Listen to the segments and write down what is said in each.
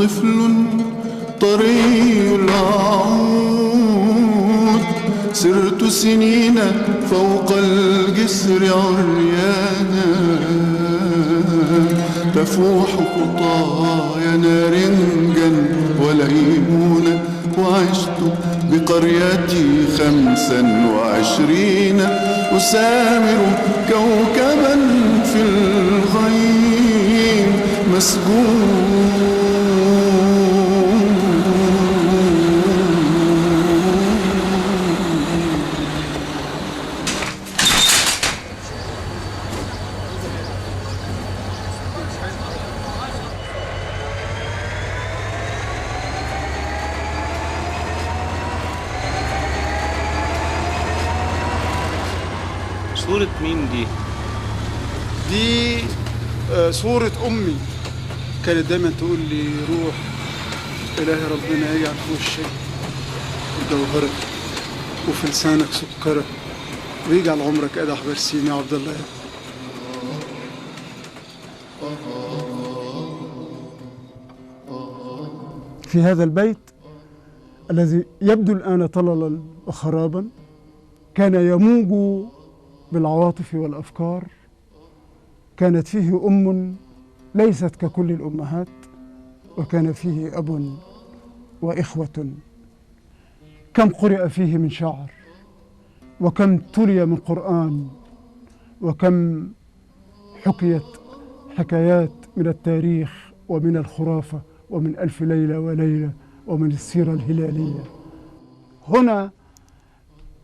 طفل طري العود، سرت سنين فوق الجسر عريانا، تفوح خطايا نارنجا وليمونا، وعشت بقريتي 25 أسامر كوكبا في الغيم مسجون. صورة مين دي؟ دي صورة أمي. كانت دايما تقول لي روح إلهي ربنا يجعل في وشك جوهرة وفي لسانك سكرة ويجعل عمرك قدح برسيم يا عبد الله. في هذا البيت الذي يبدو الآن طللا وخرابا كان يموج بالعواطف والأفكار، كانت فيه أم ليست ككل الأمهات، وكان فيه أب وإخوة. كم قرئ فيه من شعر، وكم تلي من قرآن، وكم حكيت حكايات من التاريخ ومن الخرافة ومن ألف ليلة وليلة ومن السيرة الهلالية. هنا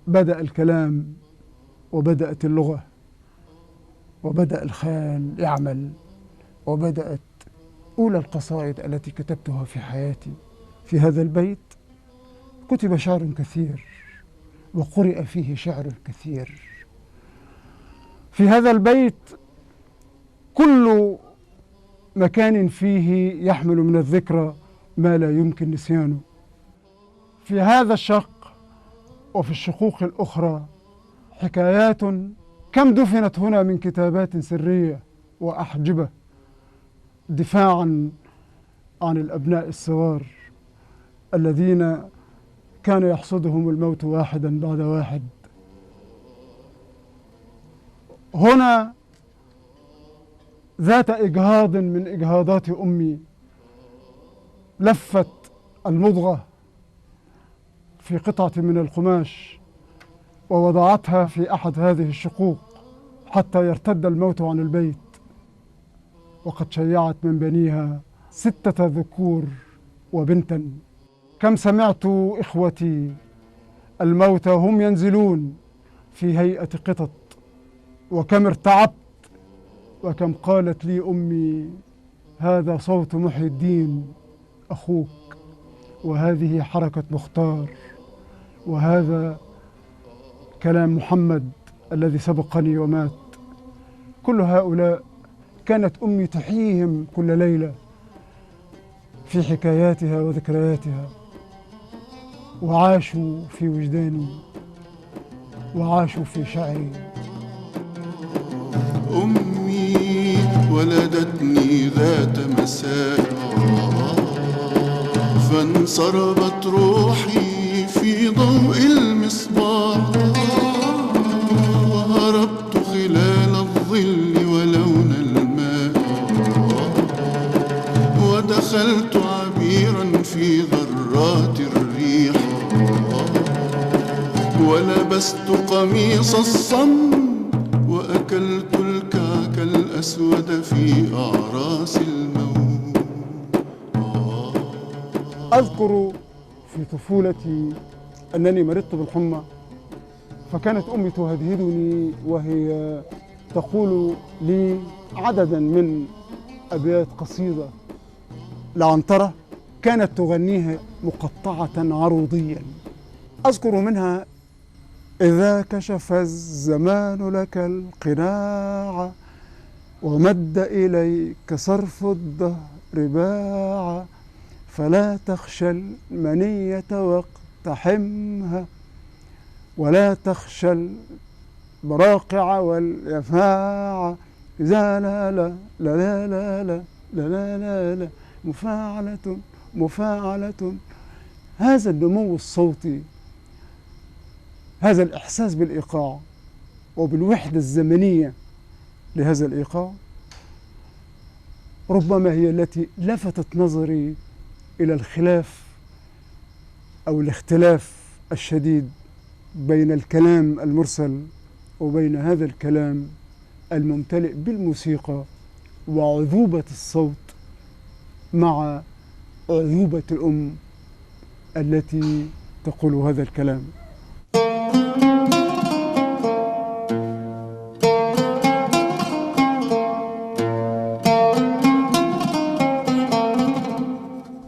بدأ الكلام وبدأت اللغة وبدأ الخيال يعمل، وبدأت أولى القصائد التي كتبتها في حياتي. في هذا البيت كتب شعر كثير وقرئ فيه شعر كثير. في هذا البيت كل مكان فيه يحمل من الذكرى ما لا يمكن نسيانه. في هذا الشق وفي الشقوق الأخرى حكايات كم دفنت هنا من كتابات سرية وأحجبة دفاعا عن الأبناء الصغار الذين كان يحصدهم الموت واحدا بعد واحد. هنا ذات إجهاض من إجهاضات أمي لفت المضغة في قطعة من القماش ووضعتها في أحد هذه الشقوق حتى يرتد الموت عن البيت، وقد شيعت من بنيها 6 ذكور وبنتا. كم سمعت إخوتي الموتى هم ينزلون في هيئة قطط، وكم ارتعبت، وكم قالت لي أمي هذا صوت محي الدين أخوك، وهذه حركة مختار، وهذا كلام محمد الذي سبقني ومات. كل هؤلاء كانت أمي تحييهم كل ليلة في حكاياتها وذكرياتها، وعاشوا في وجداني وعاشوا في شعري. أمي ولدتني ذات مساء، فانصربت روحي في ضوء المصباح، وهربت خلال الظل ولون الماء، ودخلت عبيرا في ذرات الريح، ولبست قميص الصمت، وأكلت الكعك الأسود في أعراس الموت. أذكر في طفولتي أنني مرضت بالحمى، فكانت أمي تهدهدني وهي تقول لي عددا من أبيات قصيدة لعنترة كانت تغنيها مقطعة عروضيا. أذكر منها: إذا كشف الزمان لك القناع، ومد إليك صرف الدهر باعا، فلا تخشى المنية واقتحمها، ولا تخشى البراقع واليفاع، إذا لا لا لا لا لا لا لا لا مفاعلة مفاعلة. هذا النمو الصوتي، هذا الإحساس بالإيقاع وبالوحدة الزمنية لهذا الإيقاع ربما هي التي لفتت نظري إلى الخلاف أو الاختلاف الشديد بين الكلام المرسل وبين هذا الكلام الممتلئ بالموسيقى وعذوبة الصوت مع عذوبة الأم التي تقول هذا الكلام.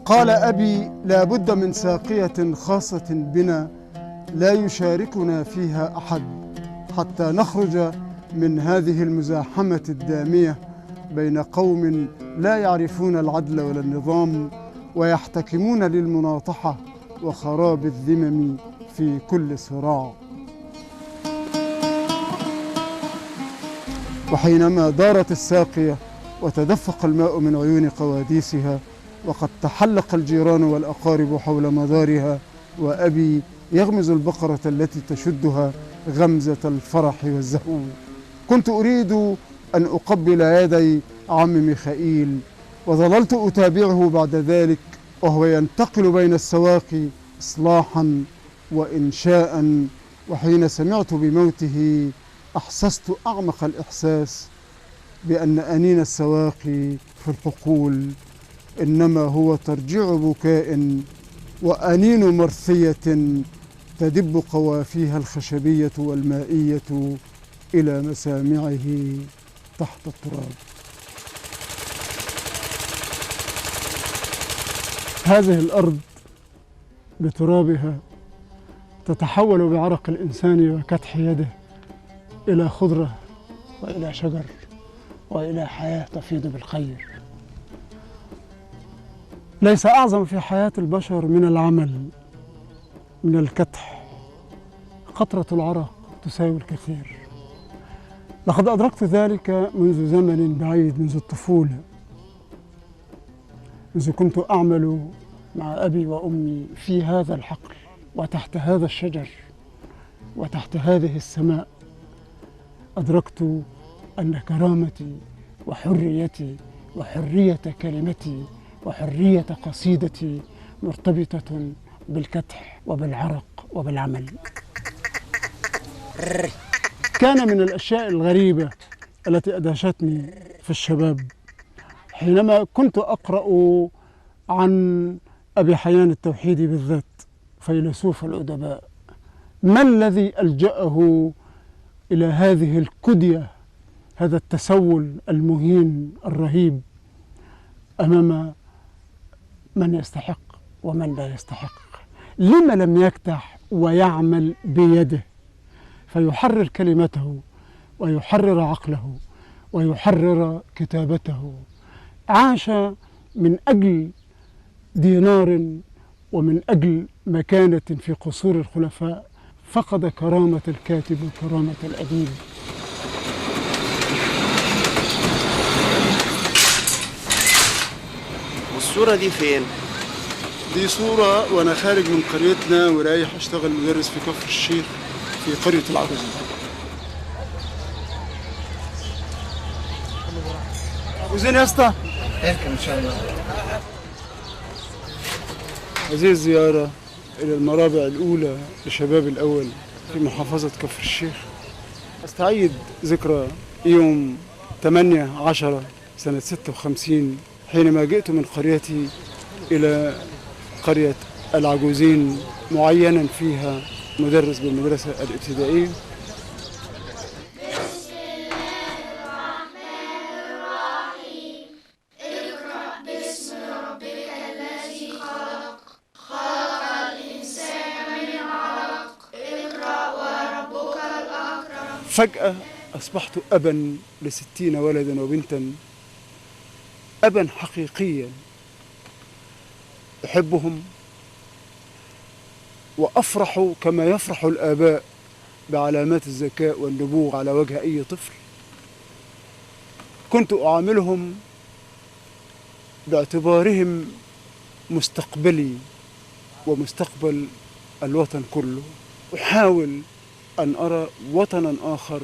قال أبي: لا بد من ساقية خاصة بنا لا يشاركنا فيها أحد حتى نخرج من هذه المزاحمة الدامية بين قوم لا يعرفون العدل ولا النظام ويحتكمون للمناطحة وخراب الذمم في كل صراع. وحينما دارت الساقية وتدفق الماء من عيون قواديسها وقد تحلق الجيران والأقارب حول مدارها وأبي يغمز البقرة التي تشدها غمزة الفرح والزهو، كنت أريد أن أقبل يدي عم ميخائيل، وظللت أتابعه بعد ذلك وهو ينتقل بين السواقي إصلاحا وإنشاء. وحين سمعت بموته أحسست أعمق الإحساس بأن أنين السواقي في الحقول إنما هو ترجيع بكاء وأنين مرثية تدب قوافيها الخشبية والمائية إلى مسامعه تحت التراب. هذه الأرض بترابها تتحول بعرق الإنسان وكدح يده إلى خضرة وإلى شجر وإلى حياة تفيض بالخير. ليس أعظم في حياة البشر من العمل، من الكدح. قطرة العرق تساوي الكثير. لقد أدركت ذلك منذ زمن بعيد، منذ الطفولة، منذ كنت أعمل مع أبي وأمي في هذا الحقل وتحت هذا الشجر وتحت هذه السماء. أدركت أن كرامتي وحريتي وحرية كلمتي وحرية قصيدتي مرتبطة بالكدح وبالعرق وبالعمل. كان من الأشياء الغريبة التي أدهشتني في الشباب حينما كنت أقرأ عن أبي حيان التوحيدي بالذات، فيلسوف الأدباء، ما الذي ألجأه إلى هذه الكدية، هذا التسول المهين الرهيب أمام من يستحق ومن لا يستحق؟ لما لم يكتح ويعمل بيده فيحرر كلمته ويحرر عقله ويحرر كتابته؟ عاش من أجل دينار ومن أجل مكانة في قصور الخلفاء، فقد كرامة الكاتب وكرامة الأديب. والصورة دي فين؟ دي صورة وأنا خارج من قريتنا ورايح أشتغل مدرس في كفر الشيخ في قرية العجوزين. عجوزين يا اسطى؟ اركب ان شاء الله. هذه الزيارة إلى المرابع الأولى لشباب الأول في محافظة كفر الشيخ. أستعيد ذكرى يوم 8/10 سنة 56 حينما جئت من قريتي إلى قرية العجوزين، معينا فيها مدرس بالمدرسة الابتدائية. فجأة أصبحت أبا ل60 ولدا وبنتا، أبا حقيقيا أحبهم وأفرح كما يفرح الآباء بعلامات الذكاء والنبوغ على وجه أي طفل. كنت أعاملهم باعتبارهم مستقبلي ومستقبل الوطن كله. أحاول أن أرى وطنا آخر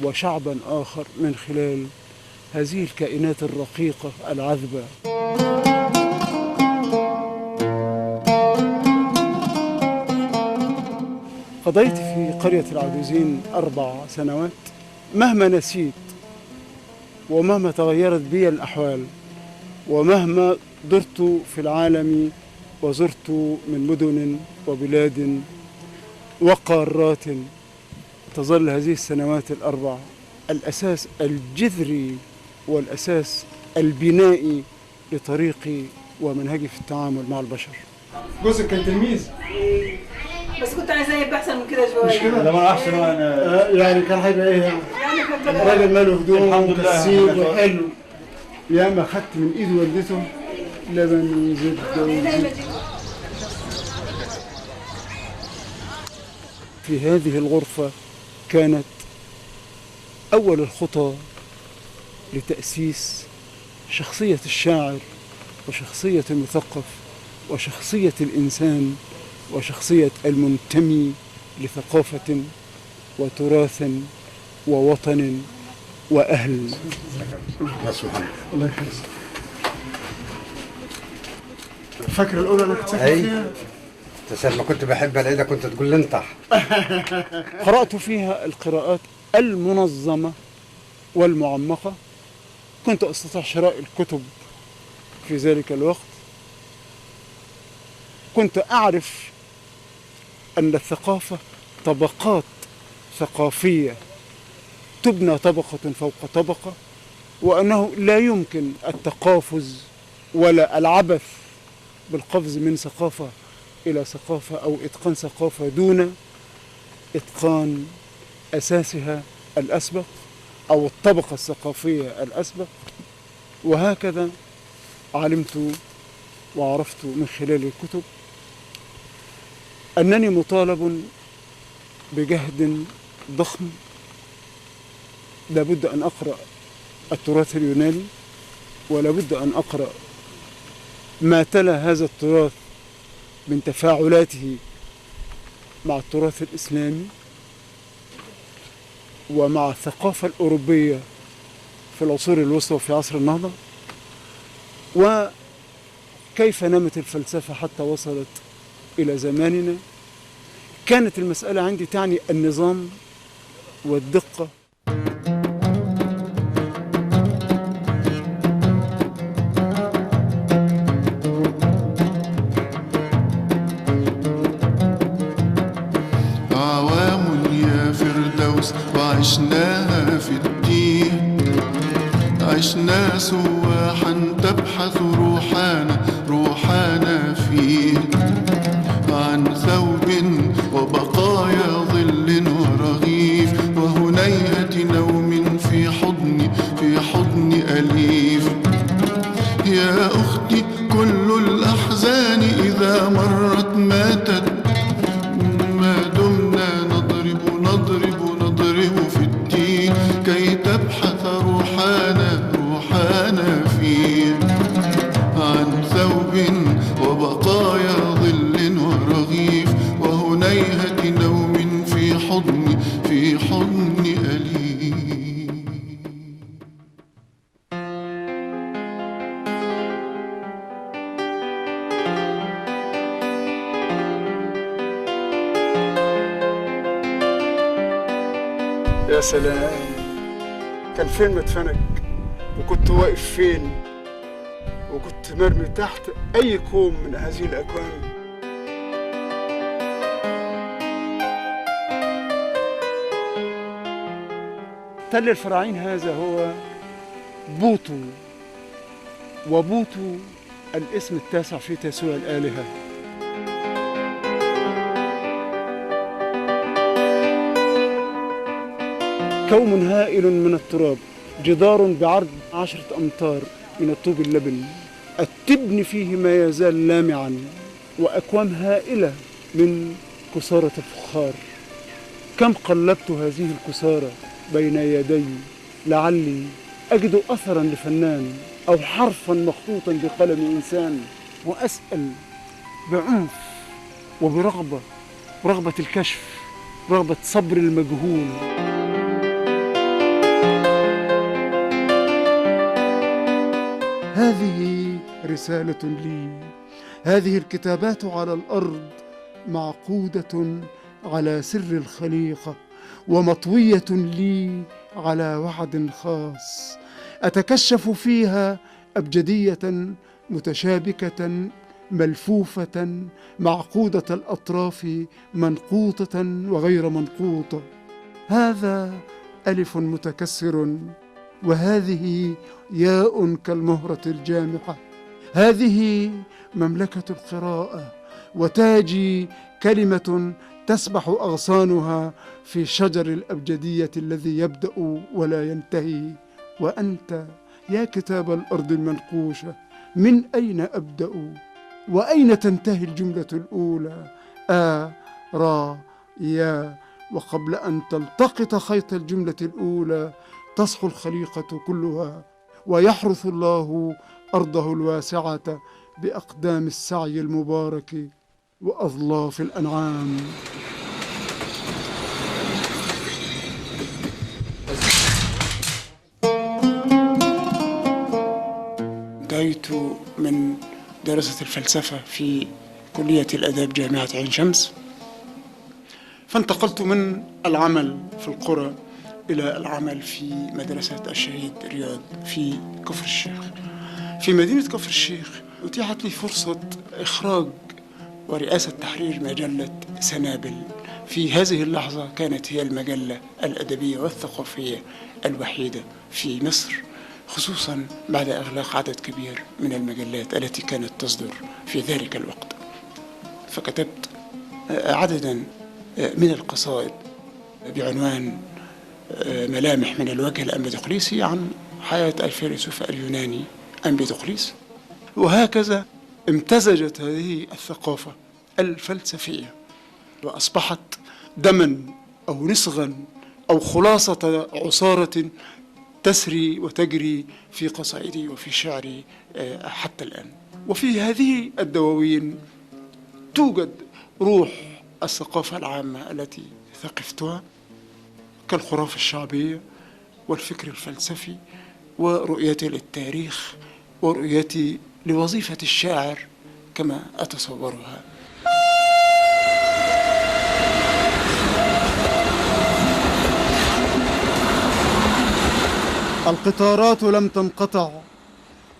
وشعبا آخر من خلال هذه الكائنات الرقيقة العذبة. قضيت في قرية العجوزين 4 سنوات. مهما نسيت ومهما تغيرت بي الأحوال ومهما درت في العالم وزرت من مدن وبلاد وقارات، تظل هذه السنوات ال4 الأساس الجذري والأساس البنائي لطريقي ومنهجي في التعامل مع البشر. جوزك كان تلميذ؟ بس كنت عايزاه يبقى احسن من كده شويه. مش كده؟ لما احسن وانا يعني كان هيبقى ايه يعني؟ كان راجل ماله هدوم الحمد لله. وكسيب وحلو. ياما خدت من ايد والدته لبن وزبده وزيت. في هذه الغرفة كانت أول الخطى لتأسيس شخصية الشاعر وشخصية المثقف وشخصية الإنسان وشخصية المنتمي لثقافة وتراث ووطن وأهل. الله يحفظك. فاكر الأولى اللي كنت ساكن فيها؟ ساعة ما كنت بحب العيلة كنت تقول لي انطح. قرأت فيها القراءات المنظمة والمعمقة. كنت أستطيع شراء الكتب في ذلك الوقت. كنت أعرف أن الثقافة طبقات ثقافية تبنى طبقة فوق طبقة، وأنه لا يمكن التقافز ولا العبث بالقفز من ثقافة إلى ثقافة أو إتقان ثقافة دون إتقان أساسها الأسبق أو الطبقة الثقافية الأسبق. وهكذا علمت وعرفت من خلال الكتب أنني مطالب بجهد ضخم. لابد أن أقرأ التراث اليوناني، ولابد أن أقرأ ما تلا هذا التراث من تفاعلاته مع التراث الإسلامي ومع الثقافة الأوروبية في العصور الوسطى وفي عصر النهضة، وكيف نمت الفلسفة حتى وصلت إلى زماننا. كانت المسألة عندي تعني النظام والدقة. أعوام يا فردوس وعشناها في الدين، عشنا سواحا تبحث روحانا فيه، عن ثوب وبقايا ظل ورغيف وهنيهة نوم في حضن أليف. يا أختي كل الأحزان إذا مرت ماتت، ما دمنا نضرب في الدين كي تبحث روحانا فيه، عن ثوب وبقايا ظل ورغيف وهنيهة نوم في حضن أليف. يا سلام، كان فين مدفنك؟ وكنت واقف فين؟ وكنت مرمي تحت أي كوم من هذه الأكوان. تل الفراعين هذا هو بوطو، وبوطو الاسم التاسع في تسويع الآلهة. كوم هائل من التراب، جدار بعرض 10 أمتار من الطوب اللبن، التبن فيه ما يزال لامعا، وأكوام هائلة من كسارة الفخار. كم قلبت هذه الكسارة بين يدي لعلي أجد أثرا لفنان أو حرفا مخطوطا بقلم إنسان، وأسأل بعنف وبرغبة، رغبة الكشف، رغبة صبر المجهول. هذه رسالة لي، هذه الكتابات على الأرض معقودة على سر الخليقة، ومطوية لي على وعد خاص أتكشف فيها أبجدية متشابكة ملفوفة معقودة الأطراف منقوطة وغير منقوطة. هذا ألف متكسر، وهذه ياء كالمهرة الجامحة. هذه مملكة القراءة، وتاجي كلمة تسبح أغصانها في شجر الأبجدية الذي يبدأ ولا ينتهي. وأنت يا كتاب الأرض المنقوشة، من أين أبدأ؟ وأين تنتهي الجملة الأولى؟ را يا، وقبل أن تلتقط خيط الجملة الأولى تصحو الخليقة كلها، ويحرث الله أرضه الواسعة بأقدام السعي المبارك وأظلاف الأنعام. انتهيت من دراسة الفلسفة في كلية الآداب جامعة عين شمس، فانتقلت من العمل في القرى إلى العمل في مدرسة الشهيد رياض في كفر الشيخ. في مدينة كفر الشيخ أتيحت لي فرصة إخراج ورئاسة تحرير مجلة سنابل. في هذه اللحظة كانت هي المجلة الأدبية والثقافية الوحيدة في مصر، خصوصا بعد إغلاق عدد كبير من المجلات التي كانت تصدر في ذلك الوقت. فكتبت عددا من القصائد بعنوان ملامح من الوجه الأمبيدوقليسي عن حياة الفيلسوف اليوناني أمبيدوقليس. وهكذا امتزجت هذه الثقافة الفلسفية وأصبحت دما أو نسغا أو خلاصة عصارة تسري وتجري في قصائدي وفي شعري حتى الآن. وفي هذه الدواوين توجد روح الثقافة العامة التي ثقفتها، كالخرافة الشعبية والفكر الفلسفي ورؤيتي للتاريخ ورؤيتي لوظيفة الشاعر كما أتصورها. القطارات لم تنقطع،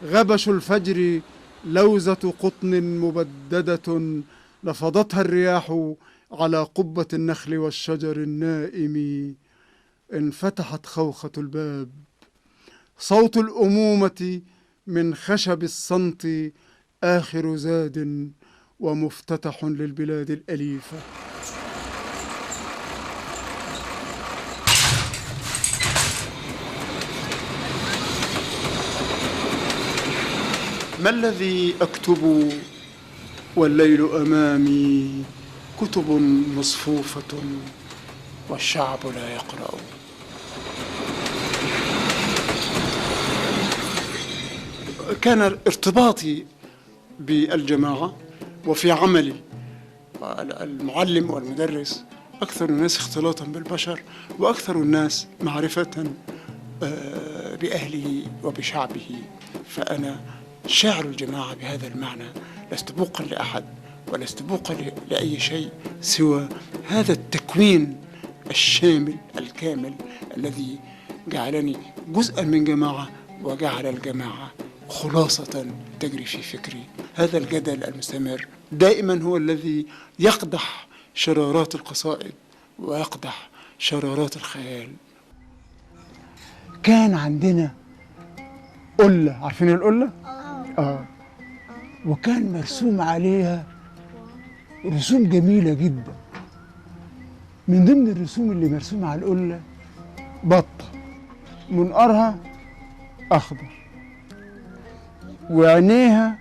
غبش الفجر لوزة قطن مبددة نفضتها الرياح على قبة النخل والشجر النائم. انفتحت خوخة الباب، صوت الأمومة من خشب الصمت آخر زاد ومفتتح للبلاد الأليفة. ما الذي أكتب والليل أمامي؟ كتب مصفوفة والشعب لا يقرأ. كان ارتباطي بالجماعة وفي عملي المعلم والمدرس أكثر الناس اختلاطا بالبشر وأكثر الناس معرفة بأهله وبشعبه. فأنا شاعر الجماعة بهذا المعنى، لست بوقا لأحد ولست بوقا لأي شيء سوى هذا التكوين الشامل الكامل الذي جعلني جزءا من جماعة وجعل الجماعة خلاصة تجري في فكري. هذا الجدل المستمر دائما هو الذي يقدح شرارات القصائد ويقدح شرارات الخيال. كان عندنا قلة، عارفين القلة؟ وكان مرسوم عليها رسوم جميلة جدا. من ضمن الرسوم اللي مرسومة على القلة بطة منقارها أخضر وعينيها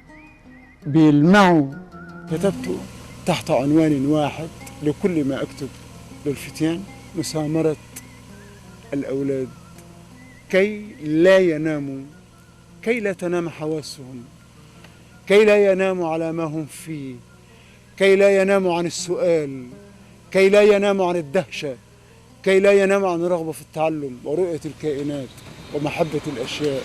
بيلمعوا. كتبت تحت عنوان واحد لكل ما أكتب للفتيان: مسامرة الأولاد كي لا يناموا كي لا تنام حواسهم، كي لا يناموا على ما هم فيه، كي لا يناموا عن السؤال، كي لا يناموا عن الدهشة، كي لا يناموا عن الرغبة في التعلم ورؤية الكائنات ومحبة الأشياء.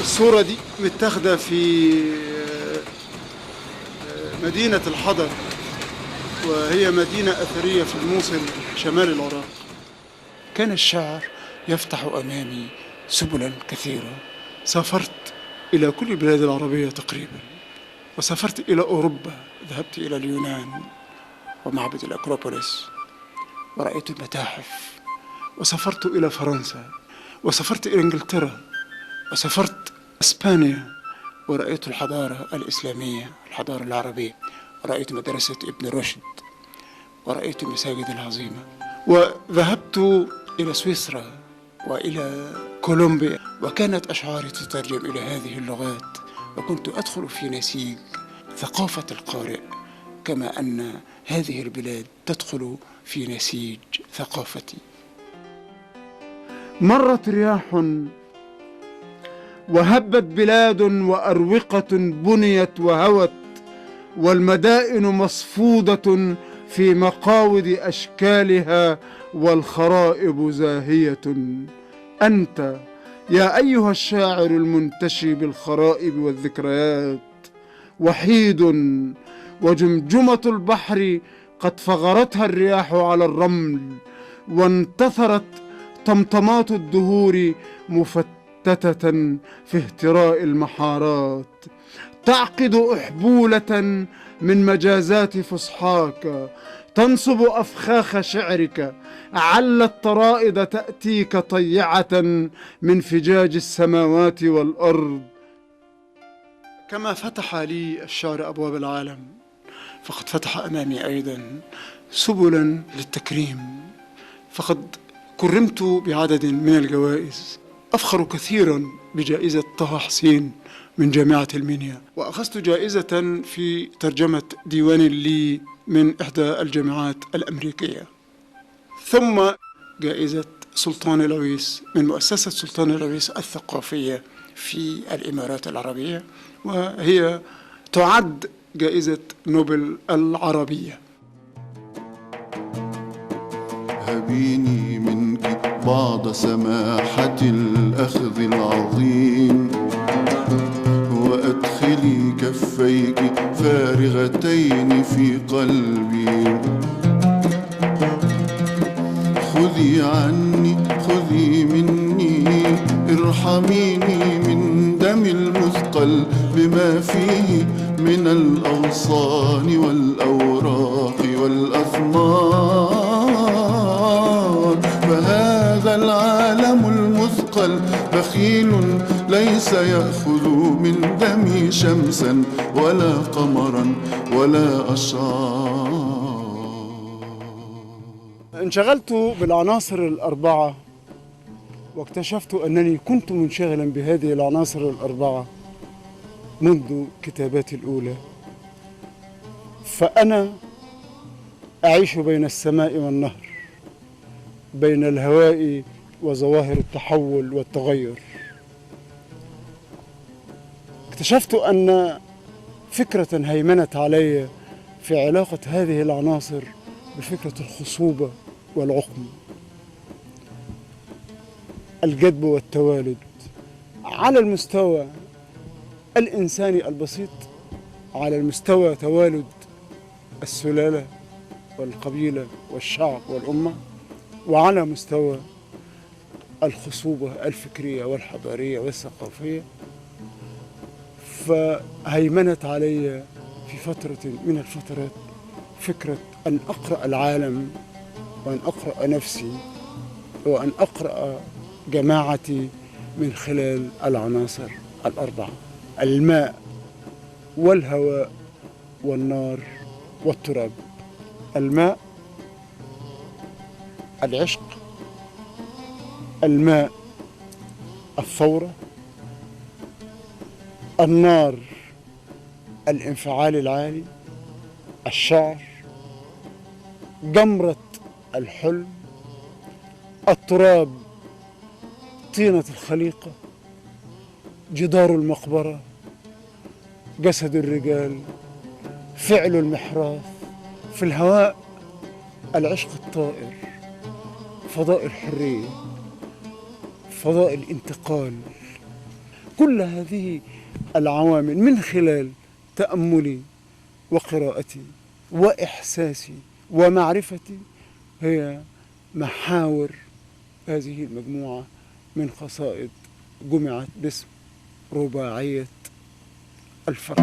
الصورة دي متاخدة في مدينة الحضر، وهي مدينة أثرية في الموصل شمال العراق. كان الشعر يفتح أمامي سبلا كثيرة. سافرت إلى كل البلاد العربية تقريبا، وسافرت إلى أوروبا، ذهبت إلى اليونان ومعبد الأكروبوليس ورأيت المتاحف، وسافرت إلى فرنسا، وسافرت إلى إنجلترا، وسافرت إسبانيا ورأيت الحضارة الإسلامية، الحضارة العربية، ورأيت مدرسة ابن رشد، ورأيت المساجد العظيمة، وذهبت إلى سويسرا وإلى كولومبيا، وكانت أشعاري تترجم إلى هذه اللغات، وكنت أدخل في نسيج ثقافة القارئ، كما أن هذه البلاد تدخل في نسيج ثقافتي. مرت رياح وهبت بلاد وأروقة بنيت وهوت، والمدائن مصفودة في مقاود أشكالها والخرائب زاهية. أنت يا أيها الشاعر المنتشي بالخرائب والذكريات وحيد، وجمجمة البحر قد فغرتها الرياح على الرمل، وانتثرت طمطمات الدهور مفتتة في اهتراء المحارات، تعقد أحبولة من مجازات فصحاك، تنصب أفخاخ شعرك، علت طرائد تأتيك طيعة من فجاج السماوات والأرض. كما فتح لي الشعر أبواب العالم، فقد فتح أمامي أيضا سبلا للتكريم، فقد كرمت بعدد من الجوائز. أفخر كثيرا بجائزة طه حسين من جامعة المنيا، وأخذت جائزة في ترجمة ديوان لي من إحدى الجامعات الأمريكية، ثم جائزة سلطان لويس من مؤسسة سلطان لويس الثقافية في الإمارات العربية، وهي تعد جائزة نوبل العربية. هبيني منك بعض سماحة الأخذ العظيم، وأدخلي كفيك فارغتين في قلبي، خذي عني خذي مني، ارحميني من دم المثقل بما فيه من الأغصان والأوراق والأثمار، فهذا العالم المثقل بخيل ليس يأخذ من دمي شمسا ولا قمرا ولا أشعار. انشغلت بالعناصر الأربعة، واكتشفت أنني كنت منشغلا بهذه العناصر الأربعة منذ كتاباتي الأولى. فأنا أعيش بين السماء والنهر، بين الهواء وظواهر التحول والتغير. اكتشفت أن فكرة هيمنت علي في علاقة هذه العناصر بفكرة الخصوبة والعقم، الجدب والتوالد على المستوى الإنساني البسيط، على المستوى توالد السلالة والقبيلة والشعب والأمة، وعلى مستوى الخصوبة الفكرية والحضارية والثقافية. فهيمنت علي في فترة من الفترات فكرة أن أقرأ العالم، وأن أقرأ نفسي، وأن أقرأ جماعتي من خلال العناصر الأربعة: الماء والهواء والنار والتراب. الماء العشق، الماء الثورة، النار الانفعال العالي، الشعر، جمرة الحلم، التراب طينة الخليقة، جدار المقبرة، جسد الرجال، فعل المحراث، في الهواء العشق الطائر، فضاء الحرية، فضاء الانتقال. كل هذه العوامل من خلال تأملي وقراءتي وإحساسي ومعرفتي هي محاور هذه المجموعة من قصائد جمعت باسم رباعية الفرح.